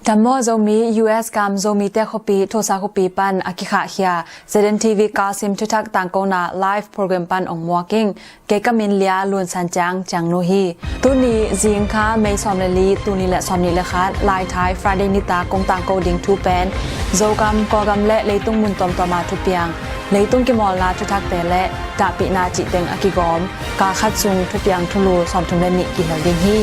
ดัมโมโซมี US กามโซมีเตคปีโทซาคปีปันอากิขาเฮีย ZNTV กาซิมทุทักต่างกนาไลฟ์โปรแกรมปันองมวกิ้งเกกมินเลียลุนสันจังจังโนฮีตุนีจิงคาไม่ซอมเลลีตุนีและซอมนีเลขาไลท์ไทฟรายเดย์นิตากงต่างโกดิงทูเปนโซกามกอกามและเลยตุงมุนตอมตอมาทุเปียงเลยตุงกิมอลลาทุทักเตและดาปินาจิเตงอากิกอมกาคัดซุงทุเปียงทุลูซอมทุมเลนิกิเฮลดิงฮี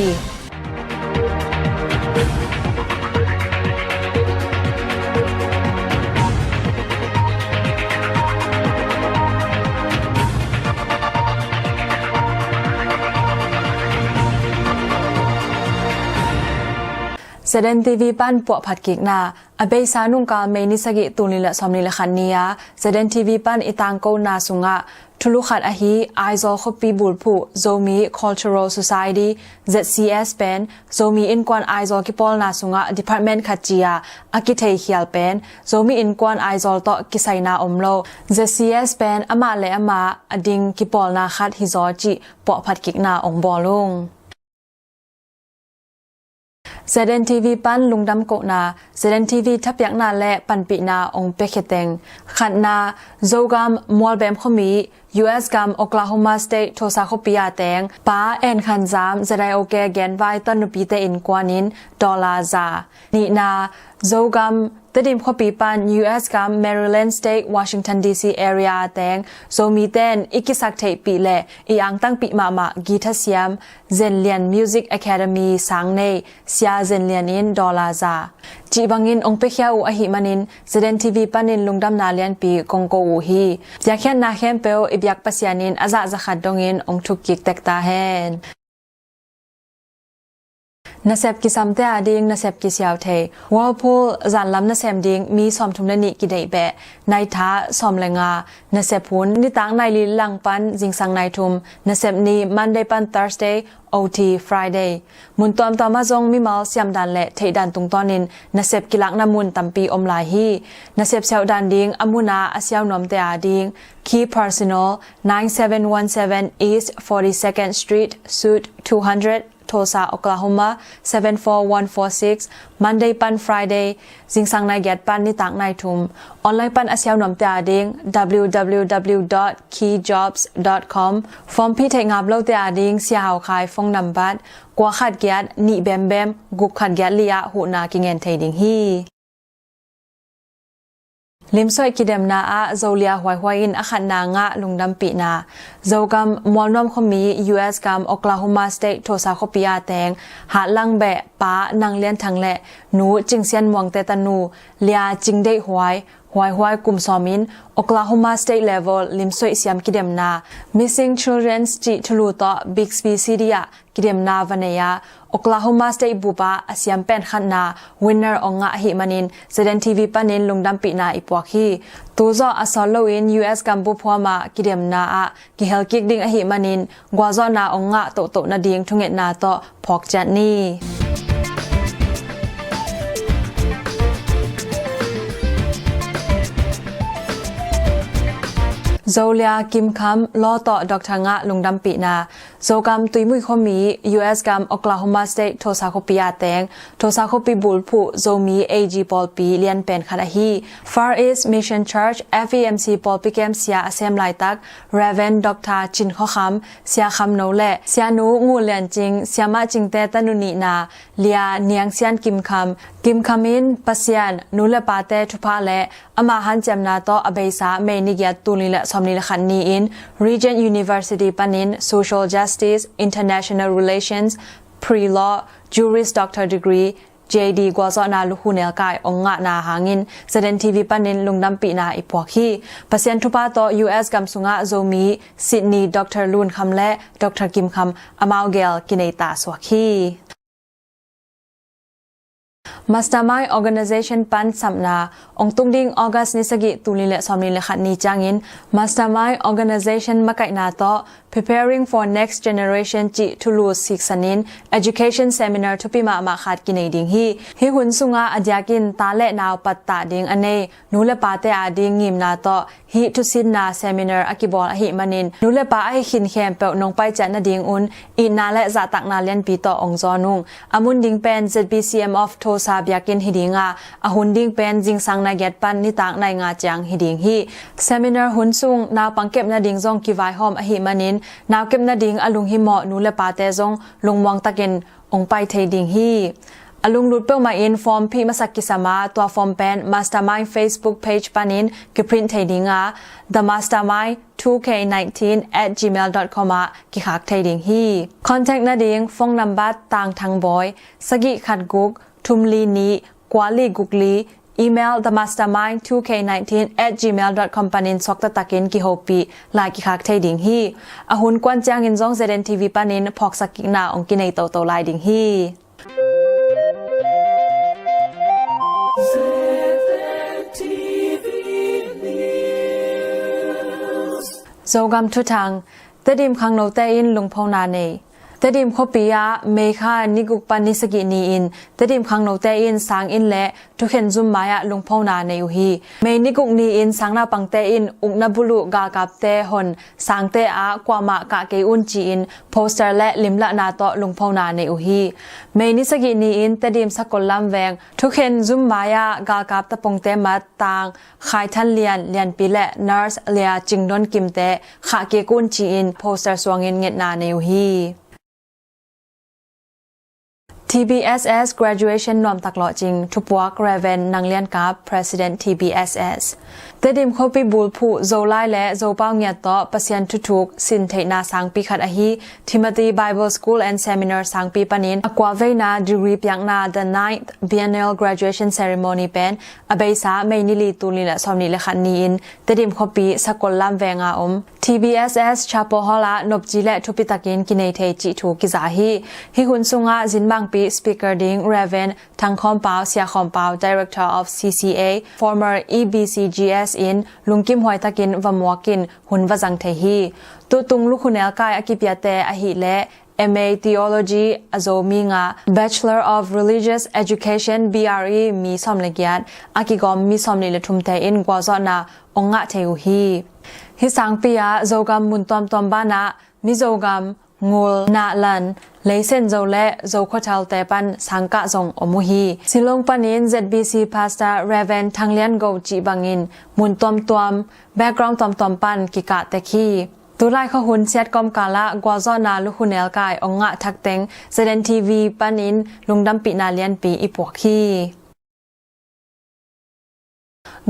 ZNTV ปันปวผัดกิกนาอเบสานุงกาเมนิสกิตุนิละสอมนิละขันเนีย ZNTV ปันอิตังโกนาสุงะทุลุขัดอหีไอโซคปีบุลผู้ Zomi Cultural Society ZCS เป็น Zomi อินกวนไอโซกิปอลนาสุงะ Department ขัดจียอากิเทเฮียลเป็น Zomi อินกวนไอโซโตกิไซนาอมโล ZCS เป็นอามาเลอามาอดิงกิปอลนาขัดฮิโซจิปวผัดกิกนาองบอลุงZNTV ปันลุงดำโกนา ZNTV ทับยักนาและปันปีนาองเปเคเตงขันนาโซกามมัวลเบมขมี US กามโอคลาโฮมาสเตทโทซาโคปิยาแตงป้าแอนขันซามจะได้โอเคแกนไว้ต้นนุปีเตอินกวานินดอลลาร์ซานีนาโซกามตดิมขปีปัน US กาม Maryland State Washington DC area แตงโซมีเตนอิกิสักเทปีและอีอังตั้งปีมากีทัสยามเซนเลียน Music Academy สังเนเซียเซนเลียนอินดอลลาร์ซาจีบังอินองเปเขียวอหิมันิน ZNTV ปันินลุงดำนาเลียนปีกงโกอูฮีอยากเห็นนาเข้มเปลอิบยักปัสยานินอาซาจะขัดดงอินองทุกกิกเตกตาเฮนนาเซบกิซัมเตอดิงนาเซบกิเซียวเทวอลพูลจันลำนาเซมดิงมีสอมทุมเลนิกิเดเบะในท้าสอมเลงานาเซบพุนนิตังในลีลังปันจิงสังในทุมนาเซบนีมันเดปัน Thursday OT Friday มุนตอมตอมาจงมีมัลเซียมดันและเทดันตุงตอนินนาเซบกิลักนามุนตัมปีอมลายฮีนาเซบเซลดันดิงอมุนาอาเซียวนอมเตอาดิง Key Personal 9717 East 42nd Street Suite 200โทซาโอคลาโฮมา74146 Monday ปัน Friday จิงสังในแกดปันนิตังในทุมออนไลน์ปันอาเซียวนอมตาดิง www.keyjobs.com ฟอร์มพี่เทงาบโลตาดิงเสียหาวคายฟงนำบัดกว่าขัดแกดนิเบมเบมกุกขัดแกดเลียหูนากิเงินเทดิงฮีลิมซอยกิเดมนาอาโซเลียหวยหวยอินอขันนางะลุงดำปีนาโซกัมมอลนอมขมี US กัมโอคลาโฮมาสเตทโทซาโคปิยาแตงหาลังแบะป้านางเลียนทางแหละหนูจิงเซียนมวงเตตานูเลียจิงได้หวยกลุ่มซอมินโอคลาโฮมาสเตทเลเวลลิมซอยเซียมกิเดมนา Missing Children จิทลูต่อ Big Speed เดียกิเดมนาวันเนียโอคลาโฮมาสเตทบุปาอาเซียมเป็นขันนา Winner องะหิมันิน ZNTV ปันินลุงดำปีนาอีปวกฮีตูซออสอลโลอิน US กัมบุพัวมากิเดมนาอะกิเฮลกิกดิงอหิมันินกวาซอนาองะโตนาดิงทุงเงนาต่อพอกจันนี่โซเลียกิมคัมล้อต่อดร.งะลุงดำปีนาโซกัมตุยมุยขมี US กัมโอคลาโฮมาสเตทโทซาโคปิยาแตงโทซาโคปิบุลผู้โซมี AG ปอลปีเลียนเป็นคาดาฮี Far East Mission Church FEMC ปอลปีเกมเสียอาเซมไลตัก Reverend Dr. จินข้อคำเสียคำโนและเสียนูงูเลียนจริงเสียมาจิงเตตนุนีนาเลียเนียงเซียนกิมคัมินปัสยันนูเลปาเตทุพาและอามาฮันเจมนาโตอเบซาเมนิกยาตุลิละสมนิละขันนีอิน Regent University ปันิน Social Justice International Relations Pre-Law Juris Doctor Degree JD กว่าซอนาลุคูเนลกายองงะนาหางิน ZNTV ปันินลุงดำปีนาอีปวกฮีปัสยันทุพาโต US กัมสุงะโซมีซิดนีย์ดร.ลูนคำและดร.กิมคำอมาวเกลกินเนตาสวกฮีMastermind Organization ปันสัมนาองตุงดิงออกัสนิสกิตุลิเลสอมนิเลขัดนีจางอิน Mastermind Organization มะไก่นาโต preparing for next generation จิทุลูสิกสันิน education seminar ทุปิมาขาดกินในดิ่งฮีหุนสุงาอดยากินตาและนาวปัตตาดิ่งอันเนนูเลปาเตอาดิ่งงิมนาโตฮีทุสินนา seminar อากิบอลอหิมันินนูเลปาไอขินแคมเปนงไปจัดนาดิ่งอุนอีนาและจะตักนาเลียนปีต่อองจอนุงอามุนดิ่งเป็น ZBCM of โทซาบยากินฮิดิงาอาหุนดิ่งเป็นจิงสังนาเกตปันนิตางในงาจังฮิดิงฮี seminar หุนสุงนาวปังเก็บนาดิ่งจงกิวายหอมอหิมันินนาวเก็บนาดิ่งอลุงหิมอนูเลปาเตจงลงมองตะเกนองไปเทดิ่งฮีอลุงลุดเปิลมาอินฟอร์มพี่มาสักกิสมาตัวฟอร์มเป็น Mastermind Facebook Page ปันินกิพรินเทดิ่งา The Mastermind 2k19@gmail.com กิขักเทดิ่งฮีคอนแทคนาดิ่งฟงนัมบัตต่างทางบอยสกิขัดกุกทุมลีนีกวาลีกุกลีอีเมล themastermind2k19@gmail.com ปันินซอกตะตะกินกิโฮปีลากิขักเทดิ่งฮีอหุนกวนจางอินจง ZNTV ปันินพอกสักกินาองกินในโตลายดิ่งฮีโจกำทุทังเตดิมขังโนเตอินลุงพงนาเนเตดิมขปิยาเมฆานิกุปปนิสกินีอินเตดิมขังโนเตอินสางอินและทุเข็นซุมมายะลุงพงนาเนอุฮีเมนิกุกนีอินสางนาปังเตอินอุกนบุลุกากับเตหนสางเตอากวามะกะเกอุนจีอินโปสเตอร์และลิมละนาโตลุงพงนาเนอุฮีเมนิสกินีอินเตดิมสกลลำแวงทุเข็นซุมมายะกากับตะปงเตมัดตางขายทันเลียนปีและเนอร์สเลียจิงดอนกิมเตขะเกกุนจีอินโปสเตอร์สวงอินเงตนาเนอุฮี TBSS graduation นอมตักหล่อจริงทุบวักเรเวนนางเลียนกับ President TBSS เตดิมเขาไปบูลผู้โจไลและโจเป้าเงียดต่อปะเซียนทุกสินเทนาสังปีขัดอหิ Timothy Bible School and Seminar สังปีปนินอกวาเวนาดีกรีเปียงนา The 9th Biennial Graduation Ceremony เป็นอเบษาเมนิลีตูลีและสอมนิเลขันนีอินเตดิมเขาปีสกลลำแวงอาTBSS ชาโปฮอลานบจีและทุปิตากินกินในเทจิถูกิจาฮิหุนสุงาจินบางปี Speaker ดิงเรเวนทังคอมเปาเซียคอมเปา Director of CCA former EBCGS in ลุงกิมหอยตะกินวมัวกินหุนวจังเทฮีตุตุงลุคุเนลกายอกิปยาเตอหิและ MA Theology อโซมีงา Bachelor of Religious Education BRE มีสอมเลกียดอากิกอมมีสอมนิเลทุมเตอินกวาซอนาองงะเทอุฮีฮิสังปียาโจกำมุนตอมบ้านะมิโจกำงูลนาลันเลเซนโจและโจขทัลเตปันสังกะจงอมุฮีสิลงปันิน ZBC Pastor Reverend ทังเลียนโกจีบังอินมุนตอมแบ็กกราวด์ตอมปันกิกะเตคีตุไลขหุนเซียดกอมกาละกวาซอนาลุคุเนลกายองงะทักเต็ง ZNTV ปันินลุงดำปีนาเลียนปีอีปวกฮี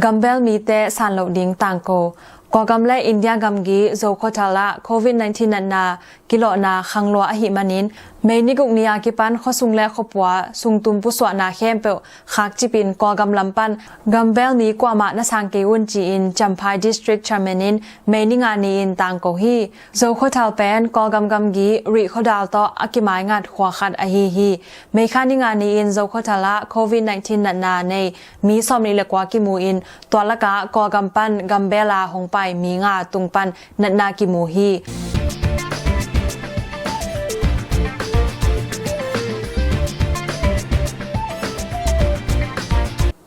กัมเบลมีเตสันโลดิงตังโกกว่ากำและอินเดียกำกีโจโคทาละโควิด-19 นันนากิโลนาขังลัวอหิมันินเมนิกุกนียากิปันข้อสุงและขบวสุงตุมปุสวนาเข้มเปวขักจิปินกว่ากำลำปันกัมเบลนี้กว่ามาณสังเกวุนจีอินจัมพายดิสทริกชาร์เมนินเมนิงานีอินตังโกฮีโจโคทาลเป็นกว่ากำกีริโคดาลโตอากิมายงัดขวาขัดอหิฮีเมคานิงานีอินโจโคทาละโควิด-19 นันนาในมีสอมนิเลกว่ากิมูอินตัวละกะกว่ากำปันกัมเบลาหงไปมีงาตุงปันนันนากิมูฮี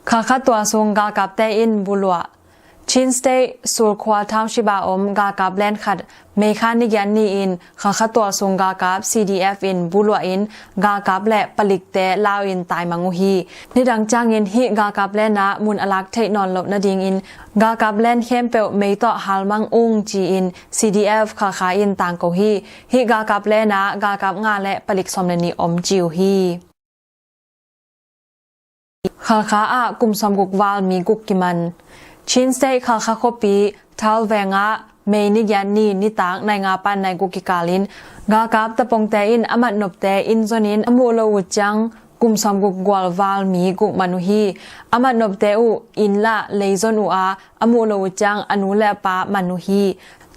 ข้าขัดตัวทรงกากับเตอินบุลัวชินสเตย์สูลควาทาวชิบาอมกากับแลนขัดเมคานิกยันนีอินข้าขัดตัวทรงกากับ CDF อินบุลัวอินกากับและปลิกเตลาวอินตายมังุฮีนิดังจางอินฮิกากับแลนะมุนอลักเทนอนลบนาดิงอินกากับแลนเข้มเปวเมยต่อฮัลมังอุงจีอิน CDF ข้าขาอินต่างโกฮีฮิกากับแลนะกากับงาและปลิกสมเนนีอมจิวฮีข้าขาอากุมสมกุกวาลมีกุกกิมันชินสเตย์ข้าขาคปีทัลแวงะเมนิกยันนีนิตางในงาปันในกุกิกาลินกากับตะปงเตอินอมัดนบเตอินโซนินอมูโลวุจังกุมสมกุกวาลวาลมีกุกมนุฮีอมัดนบเตอุอินละเลซอนอุอาอมูโลวุจังอนุเลปามนุฮี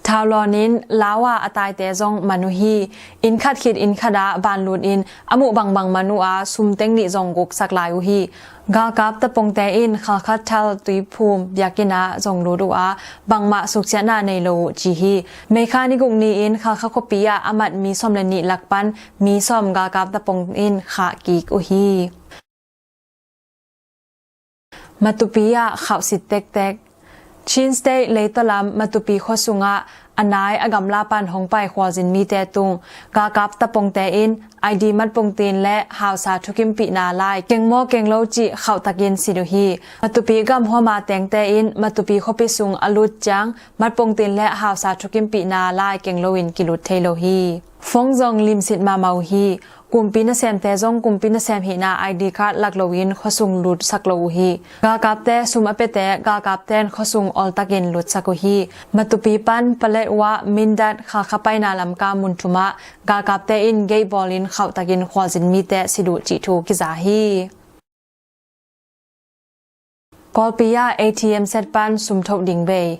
ท ทาวลอนินลาวาอตายเตจงมนุฮีอินขัดขิดอินขดาบานลูดอินอมุบังบังมนุอาซุมเต็งนิจงกุกสักลายุฮีกากับตะปงเตอินขคัดทัลตุยภูมิยากินาจงรูดูอาบังมาสุขเจนาในโลจีฮีเมคานิกุกนีอินขคบปิยาอมัดมีซอมเลนิลักปันมีซอมกากับตะปงอินขากีกอุฮีมาตุปิยาข่าวสิเต็กเต็กชินสเตย์เลตลามมาตุปีขสุงะอันนายอากำลาปันหงไปขวาจินมีเตตุงกากับตะปงเตอินไอดีมัดปงตีนและหาวสาทุกิมปีนาลายเก่งโมเก่งโลจิเข้าตะกินสิดุฮีมาตุปีกำหัวมาแตงเตอินมาตุปีขปิสุงอลุดจังมัดปงตีนและหาวสาทุกิมปีนาลายเก่งโลวินกิลุดเทโลฮีฟงจงลิมสิทมาเมาฮีกุมปีนเซมเตจงกุมปีนเซมหินาไอดีการ์ดลักโลวินขสุงลุดสักโลฮีกากับเตสุมาเปเตกากับเตนขสุงอลตะกินลุดสักฮีมาตุปีปันเปเลวะมินดัดขาขไปนาลำกามุนทุมะกากับเตอินเกย์บอลินเข้าตะกินขวาจินมีเตสิดุจิทูกิซาฮีกอลปียา ATM เซตปันสุมทบดิงเบย์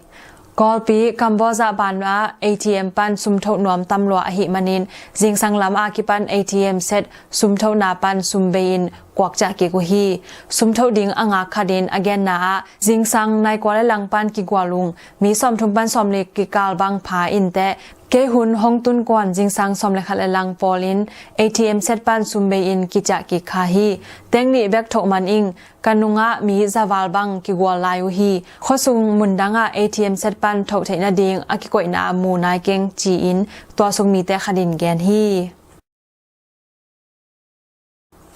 กอลปีกัมโบซาบานว่า ATM ปันสุมทบนวมตำรวจหิมันินจิงสังลำอากิปัน ATM เซตสุมทบนาปันสุมเบยินกวักจากกิกุฮีสุมทบดิงอ่างคดินอเกนนาจิงสังในกวาลลังปันกิกวาลุงมีสอมทุมปันสอมเล็กกิกาลบังผาอินเตเกหุนฮงตุนกวนจิงสังสมเลขัดลังปอลิน ATM เซตปันซุมเบอินกิจากกิคาฮีเต็งนี่แบกโถมันอิงกันนุงะมีซาวาลบังกิกวาลายุฮีข้อซุงมุนดังะ ATM เซตปันโถเทนาดิงอากิโกยนามูนายเกงจีอินตัวซุงมีแต่ขดินแกนฮี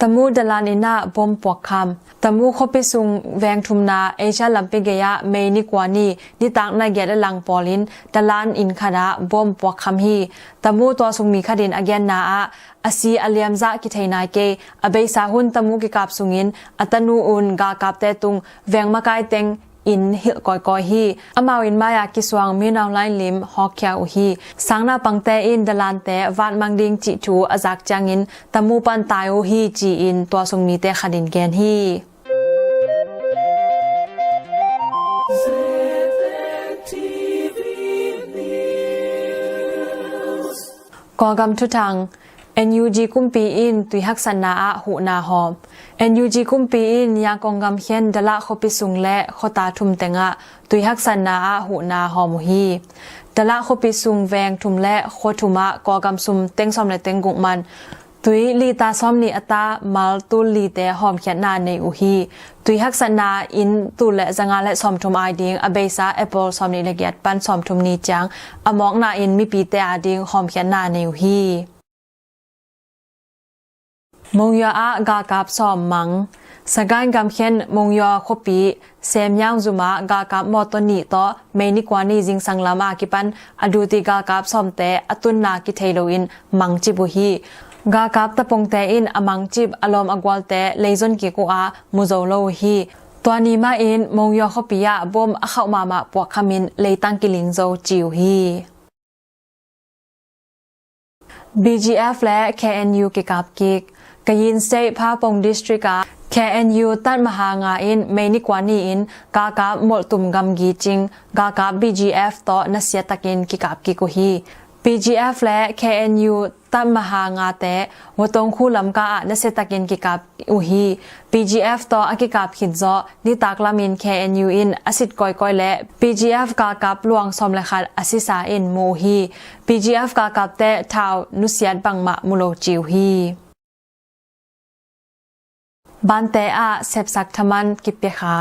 ตมูดลานินาบอมปวกคำตมูขบไปซุงแวงทุมนาเอชาลัมเปเกียเมนิกวานีนิตักนายเกดลังปอลินดลานอินคาดาบอมปวกคำฮีตมูตัวซุงมีขดินอเกนนาอาซีอเลียมซากิเทนายเกอเบสาหุนตมูกิกาบซุงินอัตนูอุนกากาบเตตุงแวงมากายเต็งอินฮิลกอยฮีอมาวินมายากิสวางมีนาวไลลิมฮอกเคียอุฮีสังนาปังเตอินดลานเตวาดมังดิงจิทูอาจักจังอินตมูปันตายอุฮีจีอินตัวทรงมีเตขดินแกนฮีกอกำทุทังNUG กุมปีอินตุยฮักษณาหูนาหอม NUG กุมปีอินยากองกำเขียนดละขปิสุงและขตาทุมเตงะตุยฮักษณาหูนาหอมฮีดละขปิสุงแวงทุมและขทุมะกอกำซุมเต็งซอมและเต็งกุกมันตุยลีตาซอมนีอตามัลตุลีเตหอมเขียนนาในอุฮีตุยฮักษณาอินตุและจังาและซอมทุมไอดิงอเบซาแอปเปิลซอมนีละเกียดปันซอมทุมนีจังอมอกนาอินมีปีเตอาดิงหอมเขียนนาในอุฮีมงยากากาบซอมมังสกายกำเขียนมงยอคปีเซมยังจุมากากาบมอตนีต่อเมนิกวานีจิงสังลามากิปันอดูติกากาบซอมเตอตุนนากิเทโลอินมังจิบุฮีกากาบตะปงเตอินอมังจิบอลอมอกวาลเตเลซอนกิกูอามุโซโลฮีตัวนี้มาอินมงยอคปียาบอมเข้ามาปวกขมินเลตังกิลิงโซจิวฮี BGF และ KNU กิกาบกิกกยินสเตทพาปงดิสทริกา KNU ตัดมหางาอินเมนิกวานีอินกากาบหมดตุมกำกีจิงกากาบ BGF ต่อนัสเซียตะกินกิกาบกิกุฮี BGF และ KNU ตัดมหางาเตวตงคู่ลำกานัสเซียตะกินกิกาบอุฮี BGF ต่ออกิกาบขิดจอนิตากลามิน KNU อินอสิดกอยและ BGF กากาบลวงสมเลขัดอสิสาอินโมฮี BGF กากาบเตทาวนุสยัดบังมะมุโลจิวฮีบันเตอาเสพสักทมันกิเปขา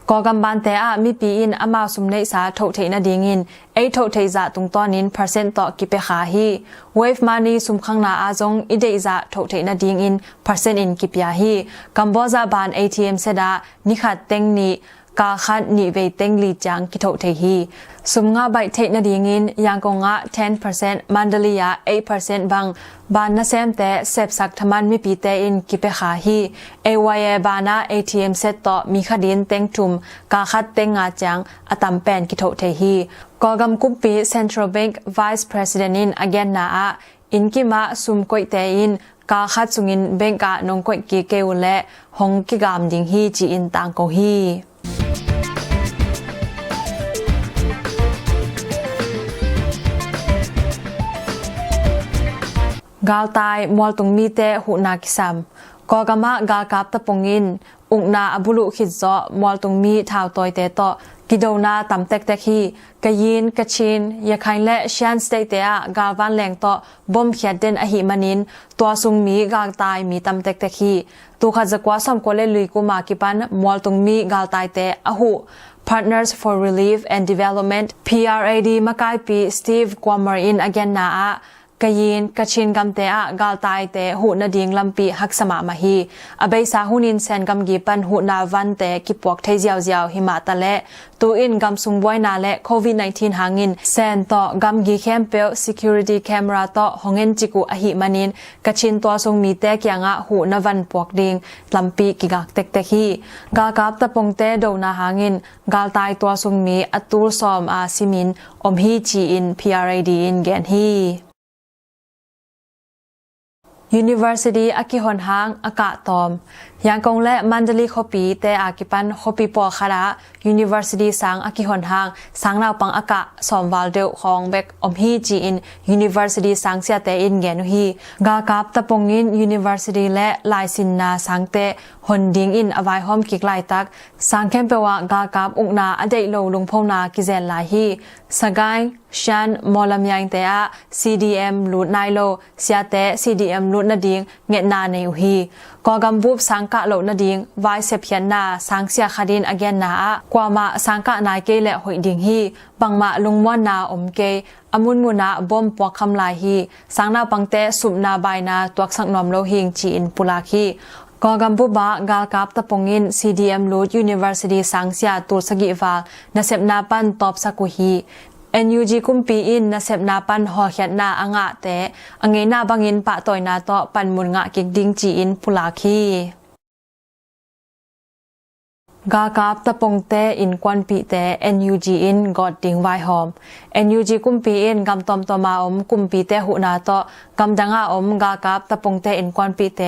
กอกำบันเตอามีปีอินอามาสุมเนสาโถเทนดิงินไอโถเทจะตุงตอนิน%ต่อกิเปขาฮีเวฟมานีสุมขังนาอาจงอิเดจะโถเทนดิงิน%อินกิปยาฮีกัมโบซาบาน ATM เซดานิขัดเต็งนีกาขัดนิเวเต็งลีจังกิโถเทฮีสุมงาใบเทนดิงินยังกงะ 10% มันเดลีย 8% บังบานนาเซมเตเสพสักทมันมีปีเตอินกิเปขาฮีเอวายบานา ATM เซตต่อมีขดินเต็งทุมกาขัดเต็งงาจังอตัมแปนกิโถเทฮีกอกำกุมปี Central Bank Vice President อินอเกนนาอินกิมาสุมกวยเตอินกาขัดสุงินเบงกานงกวยกิเกวและหงกิกามดิงฮีจีอินต่างโกฮี กาลตายมอลตุงมีเตหุนากิซัมกอกามะกากับตะปงอินอุกนาอบุลุขิดซอมอลตุงมีท้าวตอยเตตอกิโดนาตำเต็กเต็กฮีกะยินกะชินยะไคและชันสเตเตอะกาวันแรงตอบอมเขียดเดนอหิมันินตัวซุงมีกาตายมีตำเต็กเต็กฮีตูขะจะกว่าซอมกวเลลุยกุมากิปันมอลตุงมีกาตายเตอะหูPartners for Relief and Development PRAD มะกายปีสตีฟกวามารอินอเกนนาอะกะยินกะชินกำเตอะกาลตายเตหูนาดิงลำปีหักสมามาฮีอเบยสาหุนินเซนกำกีปันหูนาวันเตกิปวกเทเจียวเจียวหิมาตะและตูอินกำซุงบวยนาและโควิด-19 หางินเซนต่อกำกีแคมเปล security camera ต่อหงเงินจิกุอหิมานินกะชินตัวทรงมีเตกยังอะหูนาวันปวกดิงลำปีกิกากเตกเตฮีกากับตะปงเตโดนาหางินกาลตายตัวทรงมีอตูลซอมอาซิมินอมฮีจีอิน PRAD อินแกนฮีUniversity อากิฮอนฮางอากาตอมยังกงและมันดลีคปีแต่อากิปันคปีปอคาระ University สังอากิฮอนฮางสังนาวปังอากาสอมวาลเดลของเบกอมฮีจีอิน University สังเสียเตอินแกนุฮีกากับตะปงอิน University และลายสินนาสังเตฮอนดิงอินอวายฮอมกิกไลตักสังเข้มเปวะกากับอุกนาอเดโลลุงพงนากิเซนลาฮีสกายชันมอลำยังเตะ CDM ลูดไนโลเสียเตะ CDM ลูดนาดิงเงตนาในอุฮีกอกำบุบสังกะโลนาดิงไวเซเพียนนาสังเสียคดินอเกนนากว่ามาสังกะนายเกและหอยดิงฮีบังมาลุงมวนนาอมเกอมุนมุนาบอมปวกคำลายฮีสังนาปังเตสุบนาบายนาตัวสังนอมโลหิงจีอินปุลาคีกอกัมบุบะกาลกับตะปงอิน CDM ลูด University สังเสียตูสกิวานาเซบนาปันตอบสกุฮีNUG กุมปีอินนาเซบนาปันหอเขียนนาอ่างะเตะอังเงนาบังอินปะตอยนาโตปันมุนงะกิกดิงจีอินปุลาคีกากับตะปงเตอินกวนปีเต NUG อินกอดดิงไวหอม NUG กุมปีอินกำตอมตอมาอมกุมปีเตหุนาโตกำดังอาอมกากับตะปงเตอินกวนปีเต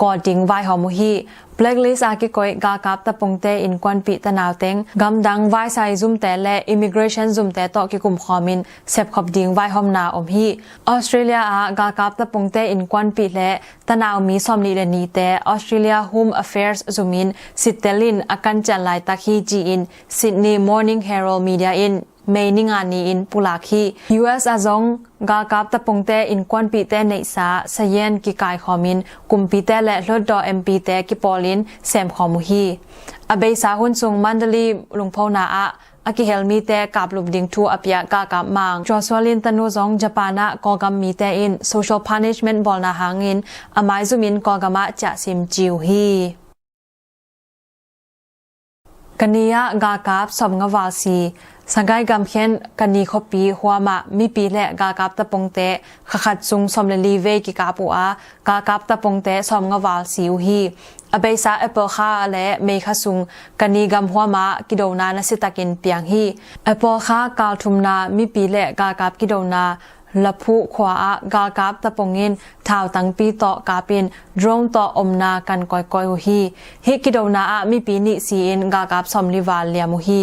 กอดดิงไวหอมมุฮีBlacklist อากิกอยกากับตะปงเตอินกวนปีตะนาวเต็งกำดังไวไซซุมเตและ Immigration ซุมเตโตกิกุมขอมินเซบขอบดิงไวหอมนาอมฮีออสเตรเลียอากากับตะปงเตอินกวนปีและตะนาวมีซอมลีเลนีเต Australia Home Affairs ซุมินซิเตลินอากันจันไลตะคีจีอิน Sydney Morning Herald Media อินเมนิงานีอินปุลาคี US อาซงกากับตะปงเตอินกวนปีเตในสาสเยนกิกายขอมินกุมปีเตและลดดอ MP เตกิปอลินแซมขอมุฮีอเบยสาหุนซุงมันดลีลุงพาวนาอากิเฮลมีเตกับลุบดิงทูอเปียกากับมังจอสวลินตโนซองญี่ปุ่นกอกัมมีเตอิน Social Punishment บอลนาหางินอไมซุมินกอกัมะจะซิมจิวฮีกันนียกากับสมงวาซีสังไกกำเขียนกันนีคปีหัวมามีปีและกากับตะปงเตขัดซุงสมเลลีเวกิกาปัวกากับตะปงเตสมงวาซิวฮีอเบยซาเอเปิลคาและเมฆซุงกันนีกำหัวมากิโดนานสิตากินเปียงฮีเอเปิลคากาทุมนามีปีและกากับกิโดนาละผู้ขวากากับตะปงอินท้าวตังปีต่อกาปินดรองต่ออมนากันก้อยๆฮีฮิกิโดนามีปีนิซีอินกากับสมลิวาเลียมุฮี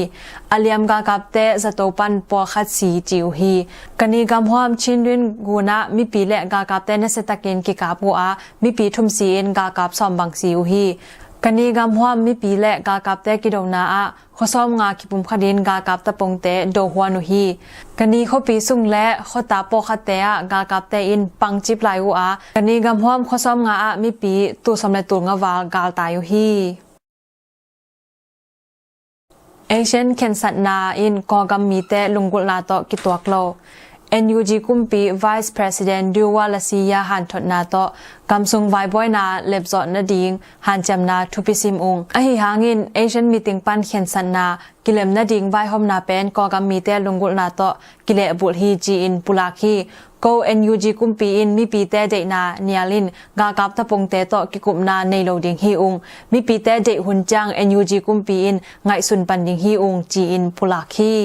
อเลียมกากับเตสโตปันปอขัดสีจิวฮีกันนีกำหัวชินดินกูนามีปีและกากับเตนเสตะกินกิกาปัวมีปีทุมซีอินกากับสมบังซิวฮีกันนีกำหัวมีปีและกากับเตกิโดนาขอซ้อมงาคิปุมคดินกากับตะปงเตโดหัวนุฮีกันนีเขาปีสุงและขอตาโปคเตะกากับเตอินปังจิบลายวัวกันนีกำหัวขอซ้อมงามีปีตูสำเร็จตูงวากาลตายุฮีเอเชียนเคนสันนาอินกอกำมีเตลุงกุลาโตกิตัวกโลNUG กุมปี Vice President ดิวาลซียาหันทดนาโตกำซุงไวบอยนาเล็บจอดนาดิงหันจำนาทุปิซิมอุงอหิหางิน Asian Meeting ปันเขียนสันนากิเลมนาดิงไวหอมนาเป็นกอกำมีเตลุงกุลาโตกิเลบุลฮีจีอินปุลาคีโก NUG กุมปีอินมีปีเตเดนาเนียลินกากับตะปงเตโตกิกุมนาในโลดิงฮีอุงมีปีเตเดหุนจัง NUG กุมปีอินไงสุนปันดิงฮีอุงจีอินปุลาคี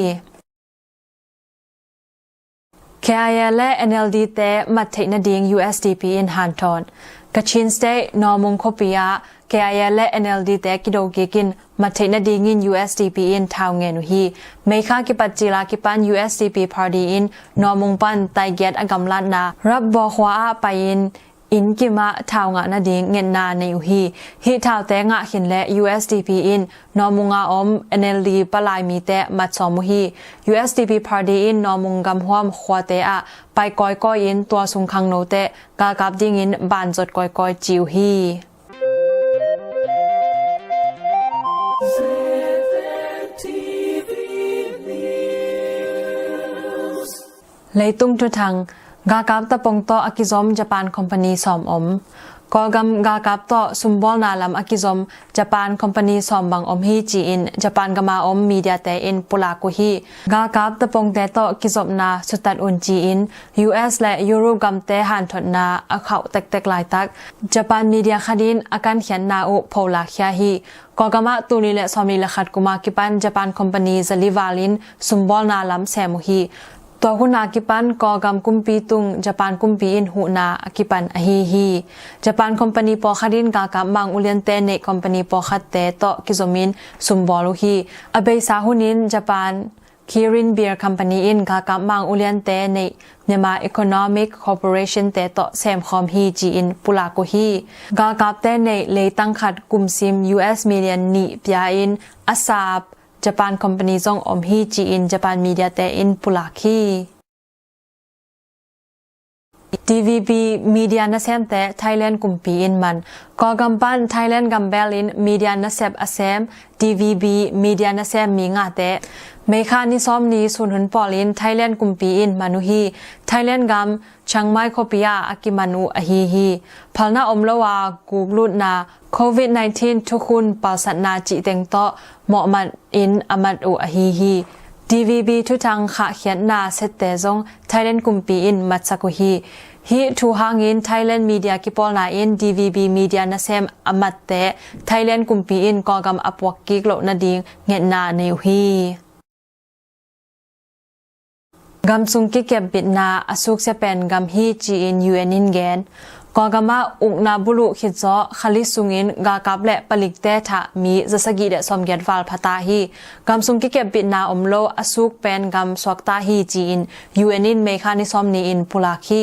เค KIA และ NLD แต่มัดเทนดิง USDP in Hanton กะชินสเตย์นอมงคปิยา KIA และ NLD แต่กิโดเกกินมัดเทนดิง in USDP in ทาวเงนุฮีเมฆากิปัจจิลากิปัน USDP Party in นอมงปันไตเกียดอกำลัดนารับบอขวาไปอินกิมะทาวงะนาดิงเงินนาในอุฮีฮิทาวแต่งะขินและ USDP in นอมุงาอม NLD ปลายมีแต่มัดสอมุฮี USDP Party in นอมุงกำหวมขวาแต่อะไปก้อยก้อยอินตัวสุงคังโนแต่กากับดิ่งอินบานจดก้อยก้อยจิวฮีเลยตุ้งทุทังกากับตะปงโตอากิซอมญี่ปุ่นคอมพานีสอมอมกอกัมกากับโตซุมบอลนาลัมอากิซอมญี่ปุ่นคอมพานีสอมบังอมฮีจีอินญี่ปุ่นกามาอมมีเดียเตอินปุลากุฮีกากับตะปงเตโตกิซอมนาสุดตัดอุนจีอิน US และยุโรปกัมเตหันทดนาอาเขาเต็กๆหลายตักญี่ปุ่นมีเดียคดินอาการเขียนนาอุโพลาคยาฮีกอกามะตูนีและสอมีละขัดกุมากิปันญี่ปุ่นคอมพานีซาลิวาลินซุมบอลนาลัมแซมุฮีตัวคุณอากิปันกอกำกุมปีตุงญี่ปุ่นกุมปีอินหูนาอากิปันอฮีฮีญี่ปุ่นคอมพานีปอคดินกากำบางอุเลียนเตเนคอมพานีปอคัดเตโตกิโซมินซุมบอลุฮีอเบยสาหุนินญี่ปุ่นคิรินเบียร์คอมพานีอินกากำบางอุเลียนเตเนMyanmar Economic Corporation เตโตแซมคอมฮีจีอินปุลากุฮีกากำเตเนเลยตั้งขัดกุมซิม US มิเลียนนีปยาอินอาซาบJapan Company จงอมฮีจีอิน Japan Media แต่อินปุลาคี TVB Media นะแซมแต่ Thailand กุมปีอินมันกอกำปั้น Thailand กัมเบลิน Media นะแซบอาแซม TVB Media นะแซมมีงาแต่เมฆานิซอมนี้สุนหุนปอลิน Thailand กุมปีอินมานุฮี Thailand กัมชังไมโคปิยาอากิมานุอฮีฮีพัลนาอมละวากูกลุดนาCOVID-19 ทุกคนปาสัตนาจิเต็งโตเหมาะมันอินอามัดอุอฮีฮี DVB ทุทังขะเขียนนาเซตเตซง Thailand กุมปีอินมัดสักุฮีฮีทูหางอิน Thailand Media กิปอลนาอิน DVB Media นะเซมอามัดเต Thailand กุมปีอินกอกำอัปวกกิกโลนาดิงเงนนาเนวฮีกำซุงกิเก็บบิดนาอสุกเซเป็นกำฮีจีอิน UN อินแกนกอกามาอุกนาบุลุขิดซอขลิสุงินกากับและปลิกเตถะมีจะสกีเดสมเกียรฟาลพตาฮีกำสุงกิเก็บปิดนาอมโลอสุกเป็นกำสวกตาฮีจีอินยูเอ็นินเมคานิซอมนีอินปุลาคี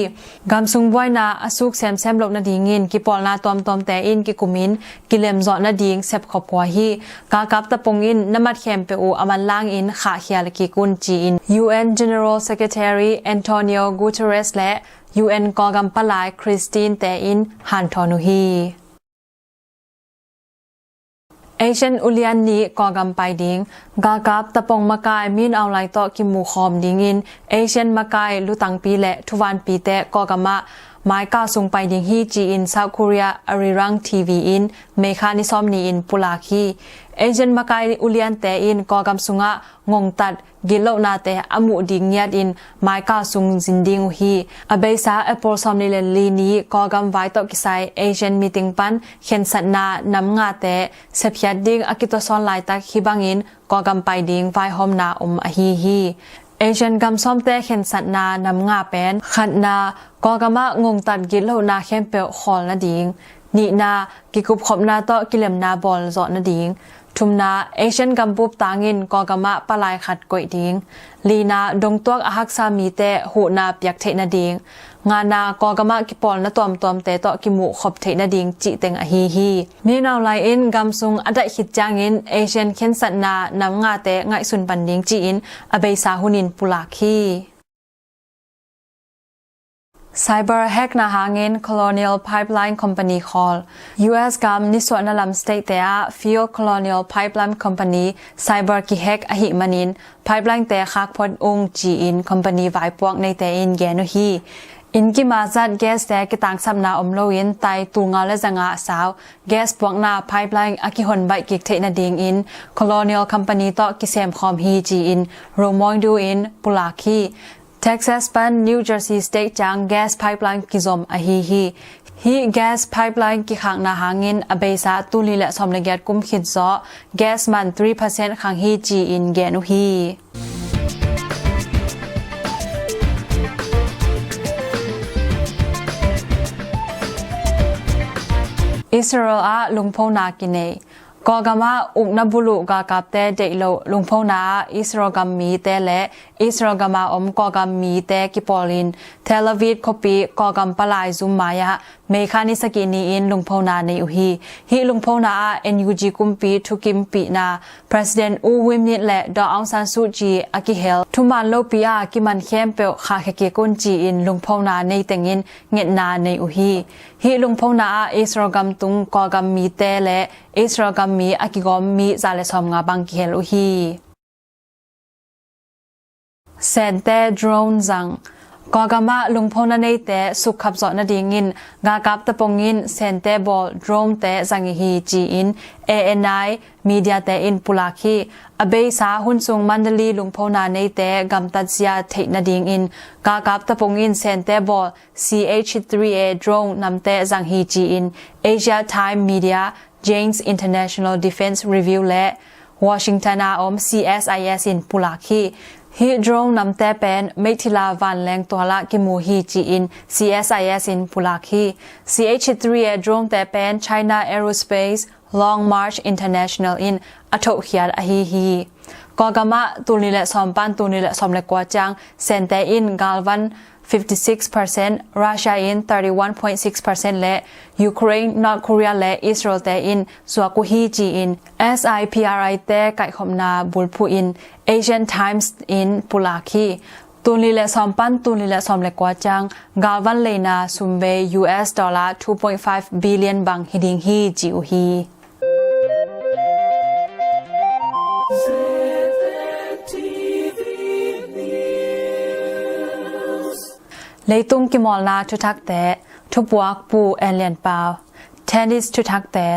กำสุงบวยนาอสุกแซมลบนาดิงินกิปอลนาตอมแต่อินกิกุมินกิเลมจอนาดิงเซบขบกัวฮีกากับตะปงอินนมัดแคมเปอูอามันล่างอินขาเขียลกิกุนจีอิน UN General Secretary Antonio Guterres และUN กอกำปลายคริสตินเตอินฮันทอนุฮีเอเชียนอุเลียนนี้กอกำไปดิงกากับตะปงมะกายมินเอาไลโตกิมูคอมดิงอินเอเชียนมะกายลุตังปีและทุวันปีเตกอกำมะไม้ก้าวส่งไปดิงฮีจีอินเซาท์เกาหลีอาริรังทีวีอินเมคานิซอมนีอินปุลาคีเอเชียนมะกายอุเลียนเตอินกอกำสุงะงงตัดกิโลนาเตอมุดิงยาดินไม้ก้าวส่งจินดิงฮีอเบซาเอปอลซอมนิเลลีนีกอกำไว้ตกิไซเอเชียนมีติงปันเข็นสัตนานำงาเตเสพยัดดิงอากิโตซอนไลตักฮิบังอินกอกำไปดิงไฟหอมนาอฮีเอเชียนกำซ้อมเตเข็นสัตนานำงาเป็นขัดนากอกำมะงงตัดกิโลนาเข้มเปลคอลนาดิงนีนากิกุบขบนาโตกิเลมนาบอลจอนาดิงทุมนาเอเชียนกัมปุบตางินกอกามะปลายขัดกวยดิงลีนาดงตัวอาฮักซามีเตหูนาเปียกเทนาดิงงานากอกามะกิปอลนะตอมเตโตกิมุขบเทนาดิงจิเต็งอฮีมีนาวไลอินกัมซุงอดัยขิดจางอินเอเชียนเข็นสัตนานำงาเตไงสุนปันดิงจีอินอเบยซาหุนินปุลาคีCyber hack na hangin Colonial Pipeline Company call US gam niswa na lam state te a Fuel Colonial Pipeline Company cyber ki hack a hi manin pipeline te khak phot ung ji in company vai puak nei te in ge no hi in ki ma zat gas te ki tang sam na omlo in tai tu nga la zanga saw gas puak na pipeline a ki hon bai ki the na ding in Colonial Company to ki sem khom hi ji in romoing du in pulaki Texas pan New Jersey State jang gas pipeline ki zom a hi gas pipeline ki khang na hangin abesa tuli la som le gyat kum khit zo gas man 3% khang hi ji in ge nu hi อิสราเอลอาลุงพงนากินเนกอกามาอุกนบุลุกากาบเตเดโลลุงพงนาอิสราเอลกัมมีเตและอิสราเอลกัมอมกอกัมมีเตกิปอลินเทลอาวีฟคปีกอกัมปลายซุมมายะเมคานิสกินีอินลุงพงนาในอุฮีลุงพงนาเอ็นยูจีกุมปีทุกิมปีนา President อูวิมนิและดอองซานซูจีอากิเฮลทุมันโลปีอากิมันเข้มเปลคาเคเกกุนจีอินลุงพงนาในเตงินเงตนาในอุฮีลุงพงนาอิสราเอลกัมตุงกอกัมมีเตและอิสราเอลกัมมีอากิกอมมีซาเลซอมงาบังกิเฮลอุฮีเซนเตโดรนซังกอกามาลุงพงนาในเตสุขขับจอนาดีงินกากับตะปงินเซนเตบอลโดรนเตซังฮีจีอินANI มีเดียเตอินปุลาคีอเบยสาหุนซุงมันดลีลุงพงนาในเตกัมตัดเสียเทนาดีงินกากับตะปงินเซนเตบอล CH3A โดรนนำเตซังฮีจีอิน Asia Time Media Jane's International Defense Review และ Washington อาอม CSIS อินปุลาคีฮีโดรนนำแต่เป็นเมทิลาวันแรงตัวละกิมูฮีจีอิน CSIS อินปุลาคี CH3A โดรนแต่เป็น China Aerospace Long March International อินอัตโขยาอฮีกอกามะตุนิและสอมปันตุนิและสอมเล็กกว่าจังเซนเตอินกาลวัน56% Russia in 31.6% และ Ukraine North Korea และ Israel แต่อินสวกุฮีจีอิน SIPRI แต่ไก่ขมนาบุลพูอิน Asian Times in ปุลาคีตุนลีและสอมปันตุนลีและสอมเล็กกว่าจังกาลวันเลนาซุมเบ US dollar 2.5 billion บังฮิดิงฮีจิอุฮีเลยตุ้งกิมอลนาทุทักแต่ทุบวักปูแอนเลียนปาวเทนนิสทุทักแต่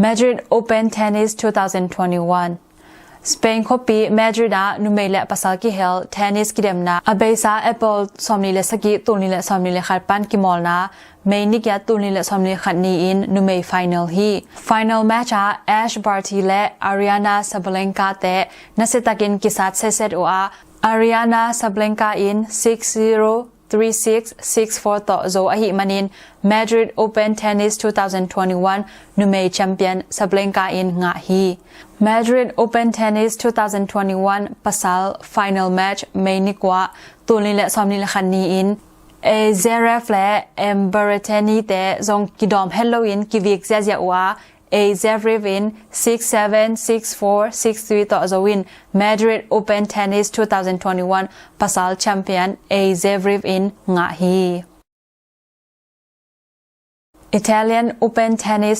Madrid Open Tennis 2021 สเปนคปีมาดริดานุเมเลปัสกิเฮลเทนนิสกิเดมนาอเบซาแอปเปิลสอมลีเลสกิตุนลีเลสอมลีเลขัดปันกิมอลนาเมนิกยาตุนลีเลสอมลีขัดนีอินนุเมไฟนอลฮีไฟนอลแมตช์แอชบาร์ตีและอาริอานาซาเบเลนกาแต่นัสตักินกิสัตเซเซตโออาริอานาซาเบเลนกาอิน6-0 3664 ต่อโซอหิมันิน Madrid Open Tennis 2021 นุเมย์แชมเปี้ยนซับเลงกาอินงะฮี Madrid Open Tennis 2021 ปัสซัล Final Match เมนิกว่าตุลิและซอมนิลคันนีอินเอเซเรฟและเอมเบรเทนีเตซงกิดอมเฮลโลอินกิวิกเซเซียว่าA Zverev 6-7, 6-4, 6-3 ต่อโซวิน Madrid Open Tennis 2021 ปัสซัลแชมเปี้ยน A Zverev งะฮี Italian Open Tennis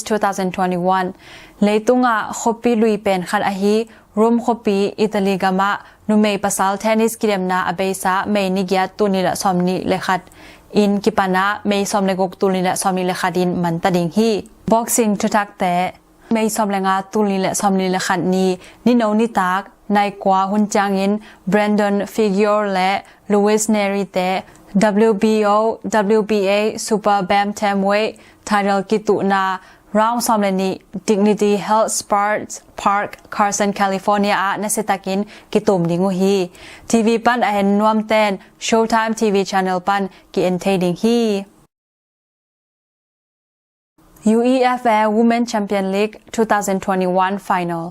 2021 เลยตุงะคบปีลุยเป็นขันอฮีรวมคบปีอิตาลีกามะนุเมปัสซัลเทนนิสกิเดมนาอเบซาเมนิกยาตุนิละซอมนิเลขัดอินกิปานะเมย์ซอมเลกกตุลิและซอมนิเลขัดินมันตะดิงฮีบ็อกซิ่งทุทักแต่เมย์ซอมเลงาตุลิและซอมนิเลขัดนีนิโนนิตากนายกว่าหุนจางอินแบรนดอนฟิกยอร์และลูอิสเนริเต WBO WBA Super Bantamweight Title กิตุนาRound ซอมเลนี Dignity Health Sports Park Carson California นเสตักินกิตุมดิงูฮีทีวีปันเห็นนวมเต้น Showtime TV Channel ปันกิเอ็นเทดิงฮี UEFA Women Champion League 2021 Final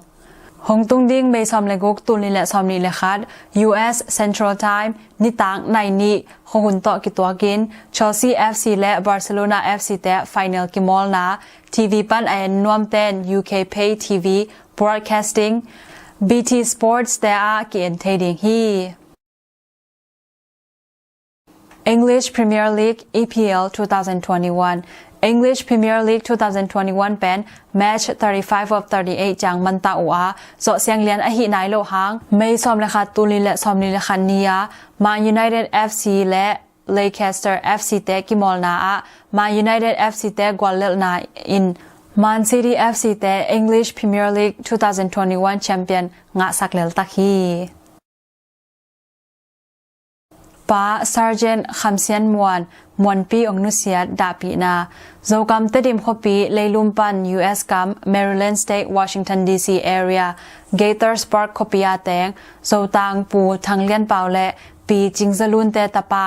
ฮงตุงดิ้งเบซอมเลกุกตุลิและซอมนีเลคัด US Central Time นิตางในนี้คงหุ่นต่อกิตัวกิน Chelsea FC และ Barcelona FC แต่ไฟแนลกิมอลนาทีวีปันเอ็นนวมเต้น UK Pay TV Broadcasting BT Sports แต่อากิเอ็นเทดิงฮี English Premier League EPL 2021 English Premier League 2021 เป็น Match 35 of 38 จังมันตาอัวโซเซียงเลียนอหินายโลหางไม่ซอมเลขาตุลิและซอมนิเลคันนียามา United FC และ Leicester FC แต่กิมอลนามา United FC แต่กวาเลลนาอิน Man City FC แต่ English Premier League 2021 Champion งะสักเลลตักฮีป้า Sergeant คำเสียนมวนปีองนุเซียดาปีนาโจกัมเตดิมคปีเลยลุมปัน US กัม Maryland State Washington DC Area Gators Park คปีอาแตงโจตางปูทางเลียนเปาและปีจิงซะลุนเตตะปา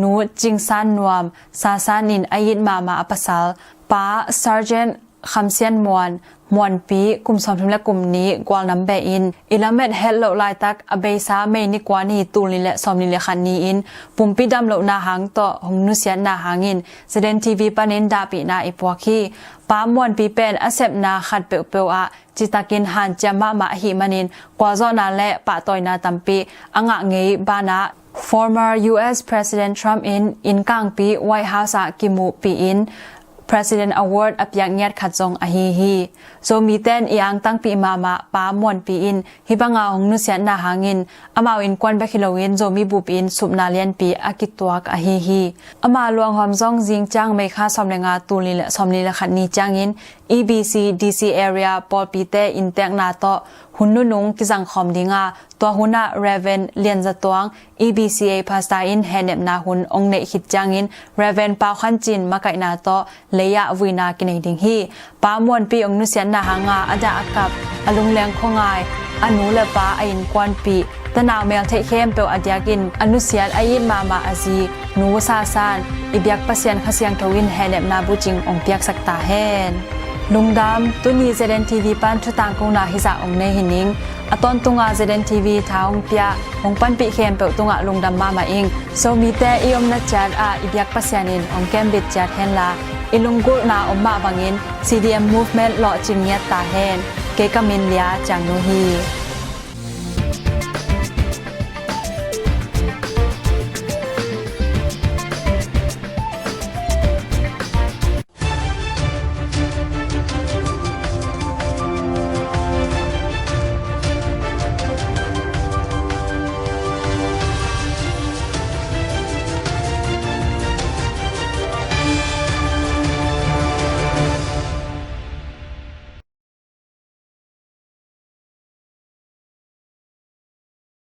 นูจิงซานนวมซาซานินอายิดมาอปัสซัล ป้า Sergeant คำเซียนมวนปีกลุ่มสอมทุมและกลุ่มนี้กวาลน้ำเบอินอิลาเมดเฮลโลไลตักอเบซาเมนิกวานีตูลิและสอมนิเลขันนี้อินปุ่มปีดำโลนาหางต่อหงนุเสียนาหางอินZNTVปนินดาปีนาอิปวาคีป้ามวนปีเป็นอาเซบนาขัดเปียวอะจิตากินหันจามาหิมันินกวาซอนาและปะตอยนาตัมปีอ่างเงยบานาformer US President Trump in kang pi White House kimu pi in President Award apyak nyat khatsong hi Zomi ten iang tang pi mama pa mon pi in hibanga ong nu sian na hangin amao in kwan ba khilowin Zomi bu pi in subna lian pi akitwak hi ama luang hom zong jing chang me kha somlenga tuli la somni la khat ni changin EBC DC area pol pi te in tek na to hunnu nung kizang khom dinga to huna Reven lian za tawng EBCA pasta in henem na hun ong nei hit changin Reven pa khan chin makai na to leya wina kinai ding hi pa mon pi ong nu sian na hanga ada akap alung leng khongai anu le pa ain kwan pi tanaw mel thei khem pe adyakin anu sian ain mama azi nu sa san ibyak pasien khasiang thawin henem na buching ong piak sakta hen lungdam tuni ZNTV pan Taangkona hisa ong nei hining aton tunga ZNTV thaung pia hong pan pi khem pe tunga lungdam mama ing so mi te iom na chat a ibyak pasianin ong kembit chat hen la ilunggur na omma bangin CDM movement lo chingya ta hen ke kamin lia changno hi